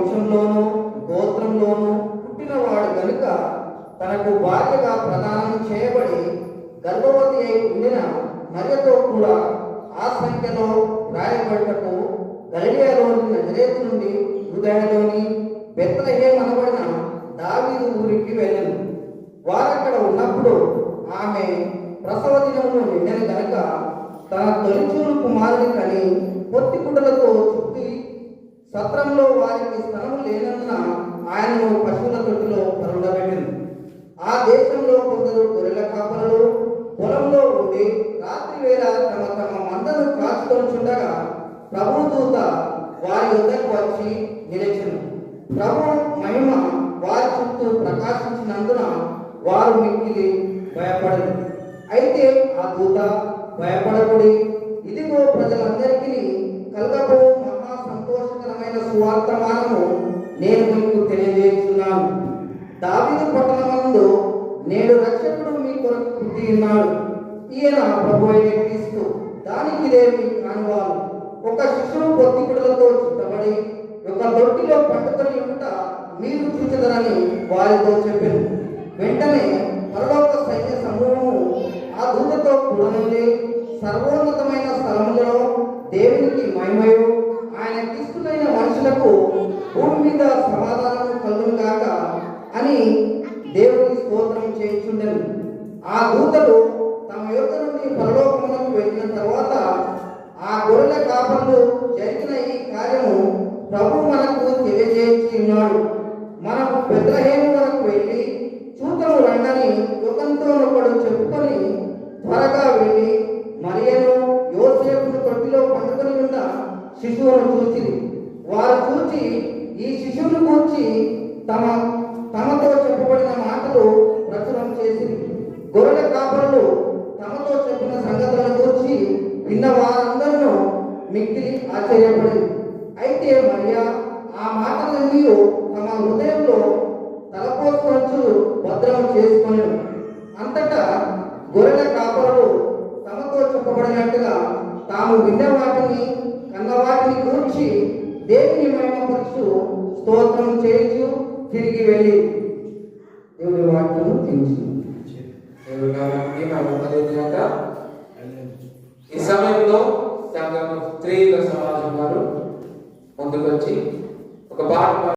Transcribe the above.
వంశంలోనూ గోత్రంలోనూ పుట్టినవాడు కనుక తనకు భార్యగా ప్రదానం చేయబడి గర్భవతి అయి ఉండిన మరియతో కూడా ఆ సంఖ్యలో రాయబడటకు గలిలయలోని నజరేతు నుండి యూదయలోని బెత్లెహేము అనబడిన దావీదు ఊరికి వెళ్ళను. వారక్కడ ఉన్నప్పుడు ఆమె ప్రసవ దినమును నిండిన గనుక తన తొలిచూలు కుమారుని కని పొత్తిగుడ్డలతో చుట్టి సత్రంలో వారికి స్థలము లేనందున ఆయనను పశువుల తొట్టిలో పరుండబెట్టింది. ఆ దేశంలో కొందరు గొర్రెల కాపరులు పొలంలో ఉండి రాత్రి వేళ తమ తమ మందను కాచుకొనుచుండగా ప్రభు దూత వారి వద్దకు వచ్చి నిలిచెను. ప్రభు మహిమ వారి చుట్టూ ప్రకాశించినందున వారు మిక్కిలి భయపడరు. అయితే ఆ దూత, భయపడకుడి, ఇదిగో ప్రజలందరికీ కలగబో మహా సంతోషకరమైన సువార్తమానము నేను మీకు తెలియజేస్తున్నాను. దావీదు పట్టణమందు నేడు రక్షకుడు మీ కొరకు పుట్టి ఉన్నాడు. ఈయన ప్రభు అయిన క్రీస్తు. దానికి ఇదే మీ కానువాలు. ఒక శిశువు పొత్తిగుడ్డలతో చుట్టబడి ఒక దొట్టిలో పట్టుకొని ఉంట మీరు చూచెదరని వారితో చెప్పాను. వెంటనే పరలోక సైన్య సమూహము ఆ దూతతో కూడనుండి సర్వోన్నతమైన స్థలములలో దేవునికి మహిమయు ఆయన క్రీస్తులైన మనుషులకు భూమి మీద సమాధానం కలుగును గాక అని దేవునికి స్తోత్రం చేయుచుండెను. ఆ దూతలు తమ యొద్ద నుండి పరలోకమునకు వెళ్ళిన తర్వాత ఆ గొర్రెల కాపరులు జరిగిన ఈ కార్యము ప్రభు మనకు తెలియజేసి ఉన్నాడు. మనకు బెత్లెహేము వరకు వెళ్ళి చూతము రండని ఒకరితోనొకడు చెప్పుకొని త్వరగా వెళ్ళి మరియను యోసేపును తొట్టిలో పండుకొని ఉన్న శిశువును చూసిరి. వారు చూచి ఈ శిశువును గూర్చి తమతో చెప్పబడిన మాటలు ప్రచురం చేసిరి. గొర్రెల కాపరులు తమతో చెప్పిన సంగతులను గూర్చి విన్న వారందరూ మిక్కిలి ఆశ్చర్యపడి, అయితే మరియా ఆ మాటలన్నీ తమ హృదయంలో తలపోసుకొచ్చు భద్రం చేసుకొని అంతటా గొర్రెల కాపరులు తమతో చెప్పబడినట్టుగా తాము విన్న వాటిని కన్న వాటిని గూర్చి దేవుని మహిమపరచు స్తోత్రం చేయించు తిరిగి వెళ్ళి దేవుని వాక్యము తించు. ఈ సమయంలో స్త్రీల సమాజం వారు ముందుకొచ్చి ఒక పాట